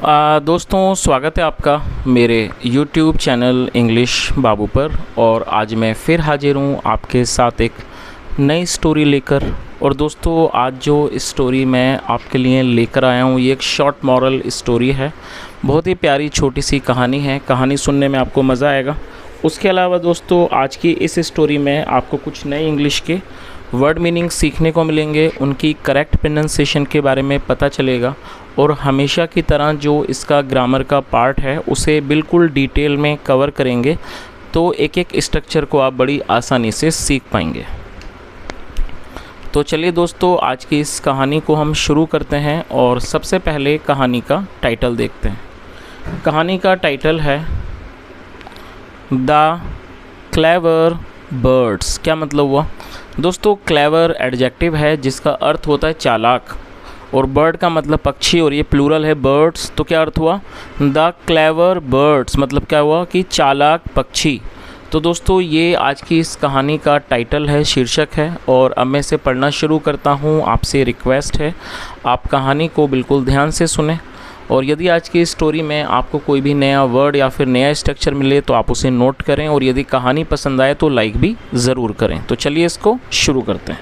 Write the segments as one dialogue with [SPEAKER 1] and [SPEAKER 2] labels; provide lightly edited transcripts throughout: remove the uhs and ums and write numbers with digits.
[SPEAKER 1] दोस्तों स्वागत है आपका मेरे YouTube चैनल इंग्लिश बाबू पर। और आज मैं फिर हाजिर हूँ आपके साथ एक नई स्टोरी लेकर। और दोस्तों आज जो स्टोरी मैं आपके लिए लेकर आया हूँ ये एक शॉर्ट मॉरल स्टोरी है। बहुत ही प्यारी छोटी सी कहानी है। कहानी सुनने में आपको मज़ा आएगा। उसके अलावा दोस्तों आज की इस स्टोरी में आपको कुछ नए इंग्लिश के वर्ड मीनिंग सीखने को मिलेंगे, उनकी करेक्ट प्रोनाउंसिएशन के बारे में पता चलेगा और हमेशा की तरह जो इसका ग्रामर का पार्ट है उसे बिल्कुल डिटेल में कवर करेंगे, तो एक एक स्ट्रक्चर को आप बड़ी आसानी से सीख पाएंगे। तो चलिए दोस्तों आज की इस कहानी को हम शुरू करते हैं और सबसे पहले कहानी का टाइटल देखते हैं। कहानी का टाइटल है द क्लेवर बर्ड्स। क्या मतलब हुआ दोस्तों? क्लेवर एडजेक्टिव है जिसका अर्थ होता है चालाक, और बर्ड का मतलब पक्षी, और ये प्लूरल है बर्ड्स। तो क्या अर्थ हुआ? द क्लेवर बर्ड्स मतलब क्या हुआ कि चालाक पक्षी। तो दोस्तों ये आज की इस कहानी का टाइटल है, शीर्षक है। और अब मैं इसे पढ़ना शुरू करता हूँ। आपसे रिक्वेस्ट है आप कहानी को बिल्कुल ध्यान से सुने, और यदि आज की स्टोरी में आपको कोई भी नया वर्ड या फिर नया स्ट्रक्चर मिले तो आप उसे नोट करें, और यदि कहानी पसंद आए तो लाइक भी ज़रूर करें। तो चलिए इसको शुरू करते हैं।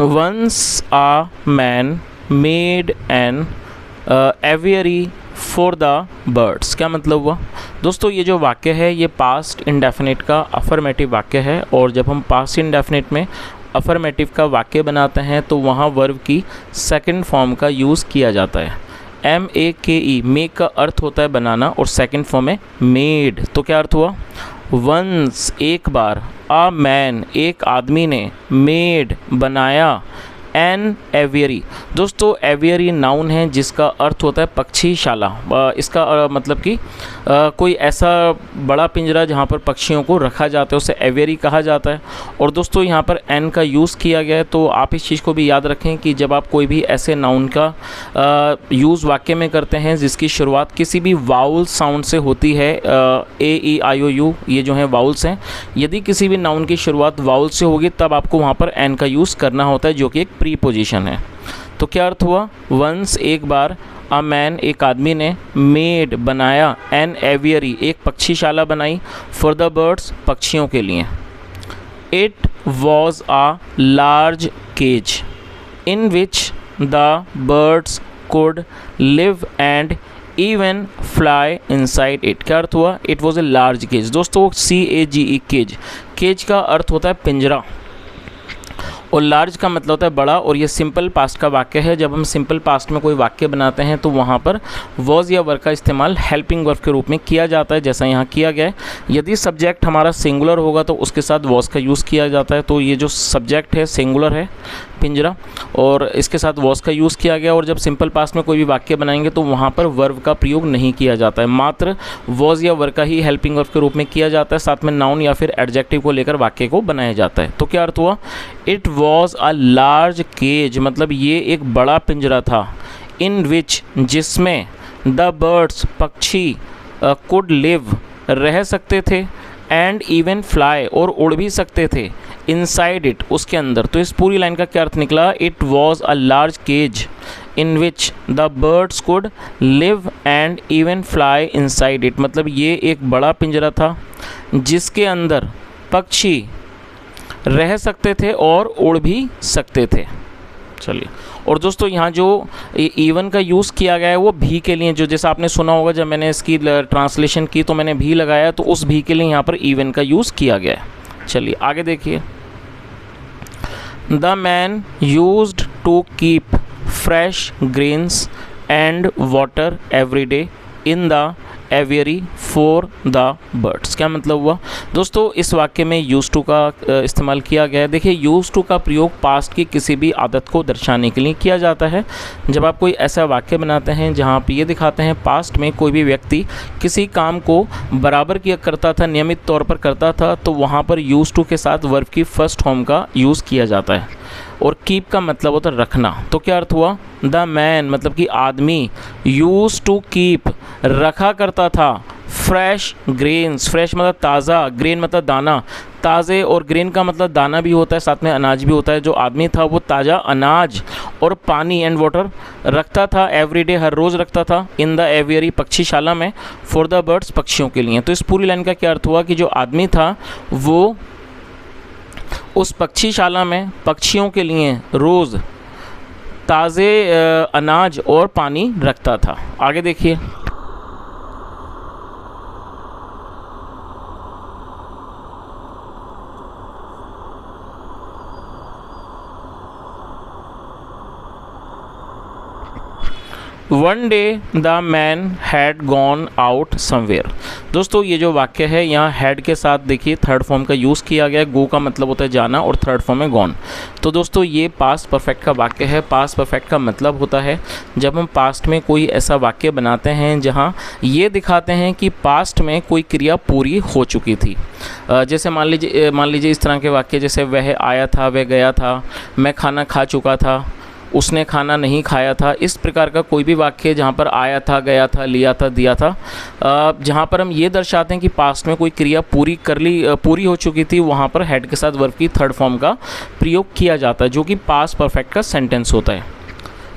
[SPEAKER 1] Once a man made an aviary for the birds. क्या मतलब हुआ दोस्तों? ये जो वाक्य है ये पास्ट इंडेफिनिट का अफर्मेटिव वाक्य है, और जब हम पास्ट इंडेफिनिट में अफर्मेटिव का वाक्य बनाते हैं तो वहाँ वर्ब की सेकंड फॉर्म का यूज़ किया जाता है। MEKE मेक का अर्थ होता है बनाना, और सेकंड फॉर्म है मेड। तो क्या अर्थ हुआ? वंस एक बार, अ मैन एक आदमी ने, मेड बनाया, एन एवियरी। दोस्तों एवियरी नाउन है जिसका अर्थ होता है पक्षीशाला। इसका मतलब कि कोई ऐसा बड़ा पिंजरा जहाँ पर पक्षियों को रखा जाता है उसे एवियरी कहा जाता है। और दोस्तों यहाँ पर एन का यूज़ किया गया है, तो आप इस चीज़ को भी याद रखें कि जब आप कोई भी ऐसे नाउन का यूज़ वाक्य में करते हैं जिसकी शुरुआत किसी भी वाउल साउंड से होती है, AEIOU ये जो हैं वाउल्स हैं, यदि किसी भी नाउन की शुरुआत वाउल से होगी तब आपको वहाँ पर एन का यूज़ करना होता है, जो कि एक प्रीपोजिशन है। तो क्या अर्थ हुआ? वंस एक बार, अ मैन एक आदमी ने, मेड बनाया, एन एवियरी एक पक्षीशाला बनाई, फॉर द बर्ड्स पक्षियों के लिए। It was a large cage in which the birds could live and even fly inside it. क्या अर्थ हुआ? It was a large cage. दोस्तों CAGE केज, केज का अर्थ होता है पिंजरा, और लार्ज का मतलब होता है बड़ा, और ये सिंपल पास्ट का वाक्य है। जब हम सिंपल पास्ट में कोई वाक्य बनाते हैं तो वहाँ पर वॉज या वर्ब का इस्तेमाल हेल्पिंग वर्ब के रूप में किया जाता है, जैसा यहाँ किया गया है। यदि सब्जेक्ट हमारा सिंगुलर होगा तो उसके साथ वॉज का यूज़ किया जाता है। तो ये जो सब्जेक्ट है सिंगुलर है पिंजरा, और इसके साथ वॉज का यूज़ किया गया। और जब सिंपल पास्ट में कोई भी वाक्य बनाएंगे तो वहाँ पर वर्ब का प्रयोग नहीं किया जाता है, मात्र वॉज या वर्ब का ही हेल्पिंग वर्ब के रूप में किया जाता है। साथ में नाउन या फिर एडजेक्टिव को लेकर वाक्य को बनाया जाता है। तो क्या अर्थ हुआ? It was a large cage मतलब ये एक बड़ा पिंजरा था, इन विच जिसमें द बर्ड्स पक्षी कुड लिव रह सकते थे, एंड इवन फ्लाई और उड़ भी सकते थे, इनसाइड इट उसके अंदर। तो इस पूरी लाइन का क्या अर्थ निकला? It was a large cage in which the birds could live and even fly inside it मतलब ये एक बड़ा पिंजरा था जिसके अंदर पक्षी रह सकते थे और उड़ भी सकते थे। चलिए, और दोस्तों यहाँ जो इवन का यूज़ किया गया है वो भी के लिए, जो जैसा आपने सुना होगा जब मैंने इसकी ट्रांसलेशन की तो मैंने भी लगाया, तो उस भी के लिए यहाँ पर इवन का यूज़ किया गया है। चलिए आगे देखिए। The man used to keep fresh grains and water every day in the aviary for the birds. क्या मतलब हुआ दोस्तों? इस वाक्य में यूज टू का इस्तेमाल किया गया है। देखिए यूज टू का प्रयोग पास्ट की किसी भी आदत को दर्शाने के लिए किया जाता है। जब आप कोई ऐसा वाक्य बनाते हैं जहाँ आप ये दिखाते हैं पास्ट में कोई भी व्यक्ति किसी काम को बराबर किया करता था, नियमित तौर पर करता था, तो वहाँ पर यूज टू के साथ वर्ब की फर्स्ट फॉर्म का यूज़ किया जाता है। और कीप का मतलब होता है रखना। तो क्या अर्थ हुआ? द मैन मतलब कि आदमी, यूज टू कीप रखा करता था, फ्रेश ग्रेन्स, फ्रेश मतलब ताज़ा, ग्रेन मतलब दाना, ताज़े, और ग्रेन का मतलब दाना भी होता है, साथ में अनाज भी होता है। जो आदमी था वो ताज़ा अनाज और पानी एंड वाटर रखता था एवरीडे, हर रोज़ रखता था, इन द एवियरी, पक्षीशाला में, फॉर द बर्ड्स, पक्षियों के लिए। तो इस पूरी लाइन का क्या अर्थ हुआ कि जो आदमी था वो उस पक्षीशाला में पक्षियों के लिए रोज़ ताज़े अनाज और पानी रखता था। आगे देखिए, one day the man had gone out somewhere. दोस्तों ये जो वाक्य है यहाँ हैड के साथ देखिए थर्ड फॉर्म का यूज़ किया गया है। गो का मतलब होता है जाना और थर्ड फॉर्म है गॉन। तो दोस्तों ये पास्ट परफेक्ट का वाक्य है। पास्ट परफेक्ट का मतलब होता है जब हम पास्ट में कोई ऐसा वाक्य बनाते हैं जहाँ ये दिखाते हैं कि पास्ट में कोई क्रिया पूरी हो चुकी थी। जैसे मान लीजिए इस तरह के वाक्य, जैसे वह आया था, वह गया था, मैं खाना खा चुका था, उसने खाना नहीं खाया था। इस प्रकार का कोई भी वाक्य जहाँ पर आया था, गया था, लिया था, दिया था, जहाँ पर हम ये दर्शाते हैं कि पास्ट में कोई क्रिया पूरी हो चुकी थी, वहाँ पर हेड के साथ वर्ब की थर्ड फॉर्म का प्रयोग किया जाता है, जो कि पास्ट परफेक्ट का सेंटेंस होता है।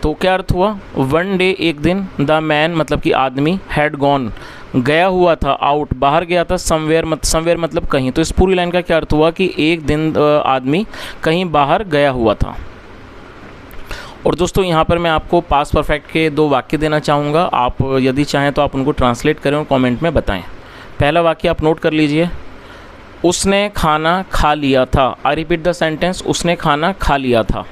[SPEAKER 1] तो क्या अर्थ हुआ? वन डे, एक दिन, द मैन मतलब कि आदमी, हैड गॉन गया हुआ था, आउट बाहर गया था, समवेयर मतलब कहीं। तो इस पूरी लाइन का क्या अर्थ हुआ कि एक दिन आदमी कहीं बाहर गया हुआ था। और दोस्तों यहाँ पर मैं आपको पास्ट परफेक्ट के दो वाक्य देना चाहूँगा। आप यदि चाहें तो आप उनको ट्रांसलेट करें और कमेंट में बताएं। पहला वाक्य आप नोट कर लीजिए, उसने खाना खा लिया था। आई रिपीट द सेंटेंस, उसने खाना खा लिया था।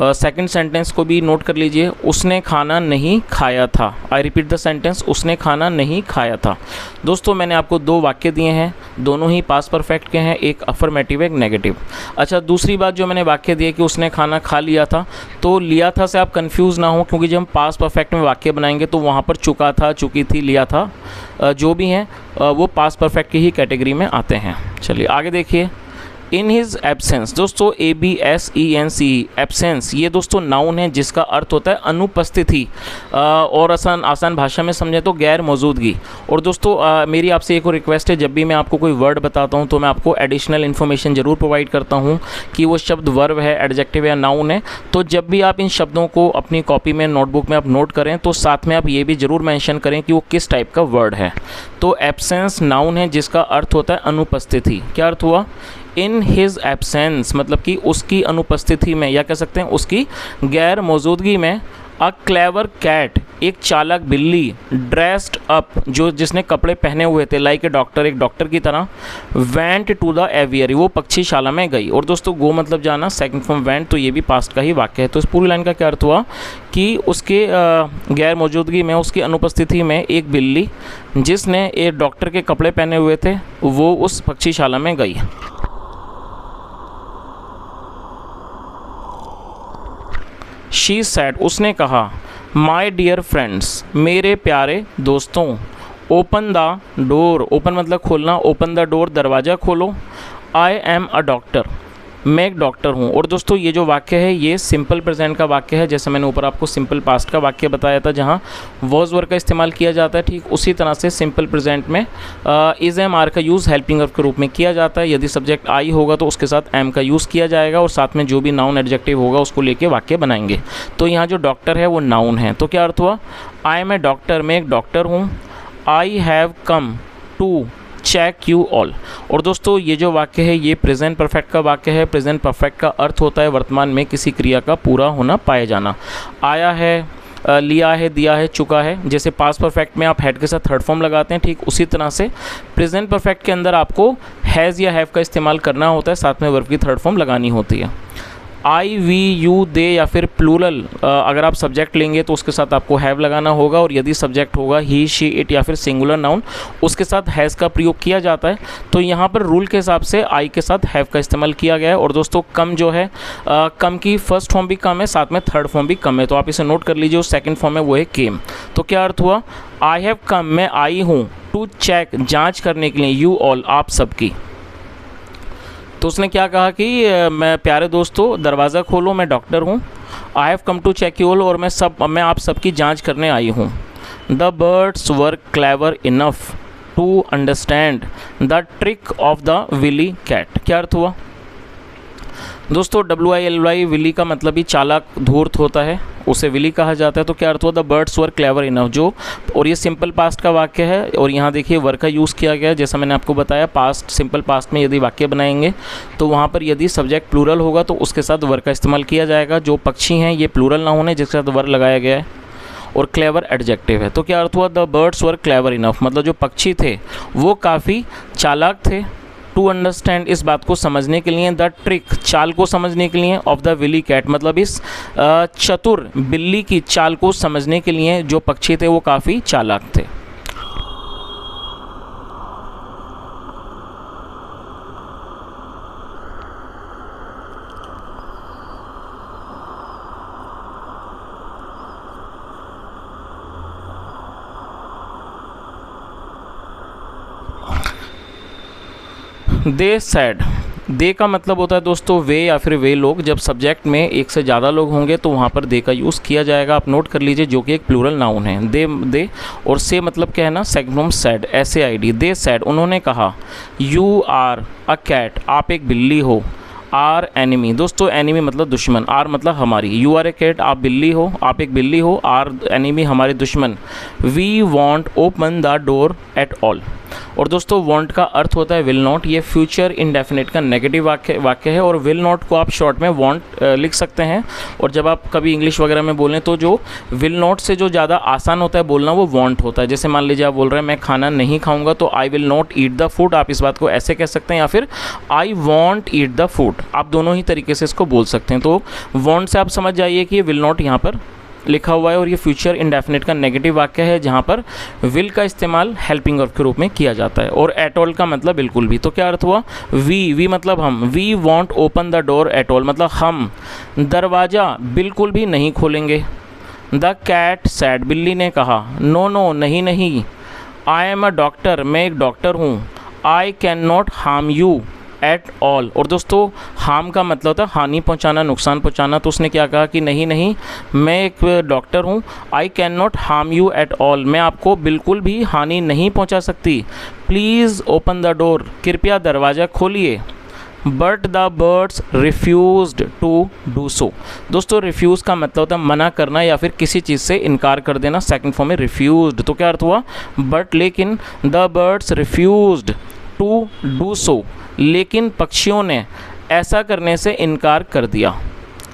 [SPEAKER 1] सेकंड सेंटेंस को भी नोट कर लीजिए, उसने खाना नहीं खाया था। आई रिपीट द सेंटेंस, उसने खाना नहीं खाया था। दोस्तों मैंने आपको दो वाक्य दिए हैं, दोनों ही पास्ट परफेक्ट के हैं, एक अफर्मेटिव एक नेगेटिव। अच्छा, दूसरी बात जो मैंने वाक्य दिए कि उसने खाना खा लिया था, तो लिया था से आप कंफ्यूज ना हो, क्योंकि जब हम पास्ट परफेक्ट में वाक्य बनाएंगे तो वहाँ पर चुका था, चुकी थी, लिया था, जो भी हैं वो पास्ट परफेक्ट की ही कैटेगरी में आते हैं। चलिए आगे देखिए, इन हिज एब्सेंस। दोस्तों ABSENCE, एब्सेंस, ये दोस्तों नाउन है जिसका अर्थ होता है अनुपस्थिति, और आसान भाषा में समझे तो गैर मौजूदगी। और दोस्तों मेरी आपसे एक और रिक्वेस्ट है, जब भी मैं आपको कोई वर्ड बताता हूँ तो मैं आपको एडिशनल इन्फॉर्मेशन ज़रूर प्रोवाइड करता हूँ कि वो शब्द वर्ब है, एडजेक्टिव या नाउन है। तो जब भी आप इन शब्दों को अपनी कॉपी में, नोटबुक में आप नोट करें तो साथ में आप ये भी ज़रूर मेंशन करें कि वो किस टाइप का वर्ड है। तो एब्सेंस नाउन है जिसका अर्थ होता है अनुपस्थिति। क्या अर्थ हुआ? इन हिज एब्सेंस मतलब कि उसकी अनुपस्थिति में, या कह सकते हैं उसकी गैर मौजूदगी में, अ क्लेवर कैट, एक चालाक बिल्ली, ड्रेस्ड अप, जो जिसने कपड़े पहने हुए थे, लाइक ए डॉक्टर, एक डॉक्टर की तरह, वेंट टू द एवियरी, वो पक्षीशाला में गई। और दोस्तों गो मतलब जाना, सेकंड फॉर्म वेंट, तो ये भी पास्ट का ही वाक्य है। तो इस पूरी लाइन का क्या अर्थ हुआ कि उसके गैर मौजूदगी में, उसकी अनुपस्थिति में एक बिल्ली जिसने एक डॉक्टर के कपड़े पहने हुए थे वो उस पक्षीशाला में गई। शी सैड, उसने कहा, माई डियर फ्रेंड्स, मेरे प्यारे दोस्तों, ओपन द डोर, ओपन मतलब खोलना, ओपन द डोर दरवाज़ा खोलो, आई एम अ डॉक्टर, मैं एक डॉक्टर हूँ। और दोस्तों ये जो वाक्य है ये सिंपल प्रेजेंट का वाक्य है, जैसे मैंने ऊपर आपको सिंपल पास्ट का वाक्य बताया था जहाँ वॉज वर्ब का इस्तेमाल किया जाता है, ठीक उसी तरह से सिंपल प्रेजेंट में इज़ एम आर का यूज़ हेल्पिंग वर्ब के रूप में किया जाता है। यदि सब्जेक्ट आई होगा तो उसके साथ एम का यूज़ किया जाएगा और साथ में जो भी नाउन एडजेक्टिव होगा उसको लेके वाक्य बनाएंगे। तो यहाँ जो डॉक्टर है वो नाउन है। तो क्या अर्थ हुआ? आई एम ए डॉक्टर, मैं एक डॉक्टर हूँ। I have come to check you all. और दोस्तों ये जो वाक्य है ये प्रेजेंट परफेक्ट का वाक्य है। प्रेजेंट परफेक्ट का अर्थ होता है वर्तमान में किसी क्रिया का पूरा होना, पाया जाना। आया है, लिया है, दिया है, चुका है। जैसे पास्ट परफेक्ट में आप हैड के साथ थर्ड फॉर्म लगाते हैं, ठीक उसी तरह से प्रेजेंट परफेक्ट के अंदर आपको हैज़ या हैव का इस्तेमाल करना होता है, साथ में वर्ब की थर्ड फॉर्म लगानी होती है। आई, वी, यू, दे या फिर प्लूरल अगर आप सब्जेक्ट लेंगे तो उसके साथ आपको हैव लगाना होगा, और यदि सब्जेक्ट होगा ही, शी, इट या फिर सिंगुलर नाउन उसके साथ हैज़ का प्रयोग किया जाता है। तो यहाँ पर रूल के हिसाब से आई के साथ हैव का इस्तेमाल किया गया है। और दोस्तों कम जो है कम की फर्स्ट फॉर्म भी कम है, साथ में थर्ड फॉर्म भी कम है, तो आप इसे नोट कर लीजिए। उस सेकेंड फॉर्म है वो है केम। तो क्या अर्थ हुआ? आई हैव कम, मैं आई हूँ, टू चेक, जाँच करने के लिए, यू ऑल, आप सबकी। तो उसने क्या कहा कि मैं प्यारे दोस्तों दरवाज़ा खोलो, मैं डॉक्टर हूँ। I have come to check you all, और मैं आप सबकी जांच करने आई हूँ। The birds were clever enough to understand the trick of the wily cat. क्या अर्थ हुआ दोस्तों? WILY विली का मतलब ही चालाक धूर्त होता है, उसे विली कहा जाता है। तो क्या अर्थ हुआ? The birds were clever enough. जो, और ये सिंपल पास्ट का वाक्य है और यहाँ देखिए वर का यूज़ किया गया है। जैसा मैंने आपको बताया, पास्ट, सिंपल पास्ट में यदि वाक्य बनाएंगे तो वहाँ पर यदि सब्जेक्ट प्लूरल होगा तो उसके साथ वर का इस्तेमाल किया जाएगा। जो पक्षी हैं ये प्लूरल नाउन है जिसके साथ वर लगाया गया है, और क्लेवर एडजेक्टिव है। तो क्या अर्थ हुआ? The birds were clever enough, मतलब जो पक्षी थे वो काफ़ी चालाक थे। टू अंडरस्टैंड, इस बात को समझने के लिए, द ट्रिक, चाल को समझने के लिए, ऑफ द विली कैट, मतलब इस चतुर बिल्ली की चाल को समझने के लिए जो पक्षी थे वो काफ़ी चालाक थे। दे सैड, दे का मतलब होता है दोस्तों वे या फिर वे लोग। जब सब्जेक्ट में एक से ज़्यादा लोग होंगे तो वहाँ पर दे का यूज़ किया जाएगा। आप नोट कर लीजिए, जो कि एक प्लूरल नाउन है। दे और से मतलब क्या है ना, second from sad, SAID। They sad, उन्होंने कहा, यू आर अ कैट, आप एक बिल्ली हो। आर एनिमी, दोस्तों एनिमी मतलब दुश्मन, आर मतलब हमारी। यू आर ए कैट, आप बिल्ली हो, आप एक बिल्ली हो। आर एनिमी, हमारे दुश्मन। We won't open the door at all. और दोस्तों वॉन्ट का अर्थ होता है विल नॉट। ये फ्यूचर इंडेफिनिट का नेगेटिव वाक्य है, और विल नॉट को आप शॉर्ट में वॉन्ट लिख सकते हैं। और जब आप कभी इंग्लिश वगैरह में बोलें तो जो विल नॉट से जो ज़्यादा आसान होता है बोलना वो वॉन्ट होता है। जैसे मान लीजिए आप बोल रहे हैं मैं खाना नहीं खाऊंगा, तो I will not eat the food, आप इस बात को ऐसे कह सकते हैं, या फिर I want eat the food, आप दोनों ही तरीके से इसको बोल सकते हैं। तो वॉन्ट से आप समझ जाइए कि ये विल नॉट यहाँ पर लिखा हुआ है, और ये फ्यूचर इंडेफिनिट का नेगेटिव वाक्य है जहाँ पर विल का इस्तेमाल हेल्पिंग वर्ब के रूप में किया जाता है, और एट ऑल का मतलब बिल्कुल भी। तो क्या अर्थ हुआ? वी मतलब हम। We won't open the door at all, मतलब हम दरवाज़ा बिल्कुल भी नहीं खोलेंगे। द कैट सैड, बिल्ली ने कहा, नो नो, नहीं नहीं। आई एम अ डॉक्टर, मैं एक डॉक्टर हूँ। I can not harm you eight all. और दोस्तों हार्म का मतलब होता है हानि पहुंचाना, नुकसान पहुंचाना। तो उसने क्या कहा कि नहीं नहीं, मैं एक डॉक्टर हूं। I can not harm you at all, मैं आपको बिल्कुल भी हानि नहीं पहुंचा सकती। प्लीज़ ओपन द डोर, कृपया दरवाज़ा खोलिए। But the birds refused to do so. दोस्तों रिफ्यूज़ का मतलब होता है मना करना या फिर किसी चीज़ से इनकार कर देना, सेकंड फॉर्म में रिफ्यूज्ड। तो क्या अर्थ हुआ? बट, लेकिन, the birds refused to do so, लेकिन पक्षियों ने ऐसा करने से इनकार कर दिया।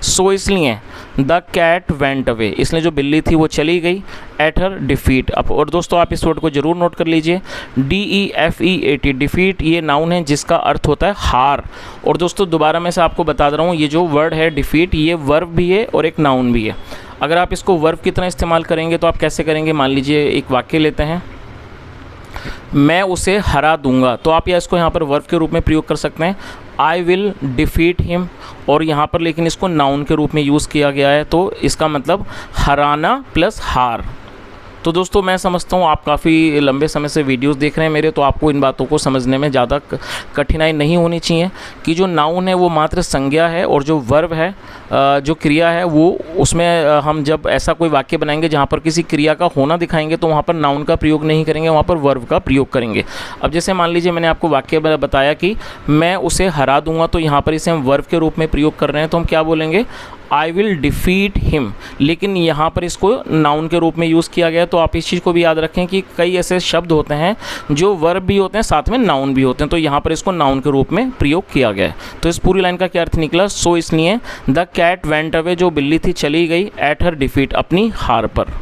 [SPEAKER 1] सो इसलिए द कैट वेंट अवे, इसलिए जो बिल्ली थी वो चली गई। एट हर डिफीट, अब और दोस्तों आप इस वर्ड को जरूर नोट कर लीजिए, DEFEAT, डिफीट ये नाउन है जिसका अर्थ होता है हार। और दोस्तों दोबारा मैं से आपको बता दे रहा हूँ, ये जो वर्ड है डिफीट, ये वर्ब भी है और एक नाउन भी है। अगर आप इसको वर्ब की तरह इस्तेमाल करेंगे तो आप कैसे करेंगे? मान लीजिए एक वाक्य लेते हैं, मैं उसे हरा दूंगा, तो आप या इसको यहाँ पर वर्ब के रूप में प्रयोग कर सकते हैं, आई विल डिफीट हिम। और यहाँ पर लेकिन इसको नाउन के रूप में यूज़ किया गया है, तो इसका मतलब हराना प्लस हार। तो दोस्तों मैं समझता हूँ आप काफ़ी लंबे समय से वीडियोस देख रहे हैं मेरे, तो आपको इन बातों को समझने में ज़्यादा कठिनाई नहीं होनी चाहिए कि जो नाउन है वो मात्र संज्ञा है, और जो वर्ब है, जो क्रिया है, वो उसमें हम जब ऐसा कोई वाक्य बनाएंगे जहाँ पर किसी क्रिया का होना दिखाएंगे तो वहाँ पर नाउन का प्रयोग नहीं करेंगे, वहाँ पर वर्ब का प्रयोग करेंगे। अब जैसे मान लीजिए मैंने आपको वाक्य बताया कि मैं उसे हरा दूंगा, तो यहाँ पर इसे हम वर्ब के रूप में प्रयोग कर रहे हैं, तो हम क्या बोलेंगे? I will defeat him. लेकिन यहाँ पर इसको नाउन के रूप में यूज़ किया गया, तो आप इस चीज़ को भी याद रखें कि कई ऐसे शब्द होते हैं जो वर्ब भी होते हैं साथ में नाउन भी होते हैं, तो यहाँ पर इसको नाउन के रूप में प्रयोग किया गया है। तो इस पूरी लाइन का क्या अर्थ निकला? सो इसलिए द कैट वेंट अवे, जो बिल्ली थी चली गई, एट हर डिफीट, अपनी हार पर।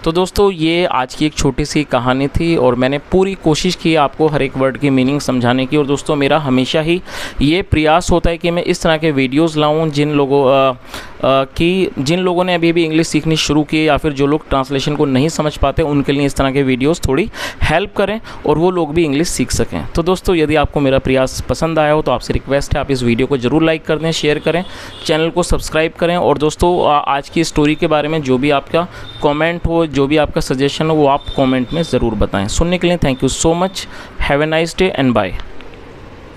[SPEAKER 1] तो दोस्तों ये आज की एक छोटी सी कहानी थी, और मैंने पूरी कोशिश की आपको हर एक वर्ड की मीनिंग समझाने की। और दोस्तों मेरा हमेशा ही ये प्रयास होता है कि मैं इस तरह के वीडियोस लाऊं जिन लोगों ने अभी भी इंग्लिश सीखनी शुरू की, या फिर जो लोग ट्रांसलेशन को नहीं समझ पाते उनके लिए इस तरह के वीडियोस थोड़ी हेल्प करें और वो लोग भी इंग्लिश सीख सकें। तो दोस्तों यदि आपको मेरा प्रयास पसंद आया हो तो आपसे रिक्वेस्ट है आप इस वीडियो को ज़रूर लाइक कर दें, शेयर करें, चैनल को सब्सक्राइब करें। और दोस्तों आज की स्टोरी के बारे में जो भी आपका कॉमेंट हो, जो भी आपका सजेशन हो, वो आप कमेंट में ज़रूर बताएं। सुनने के लिए thank you so much. Have a nice day and bye.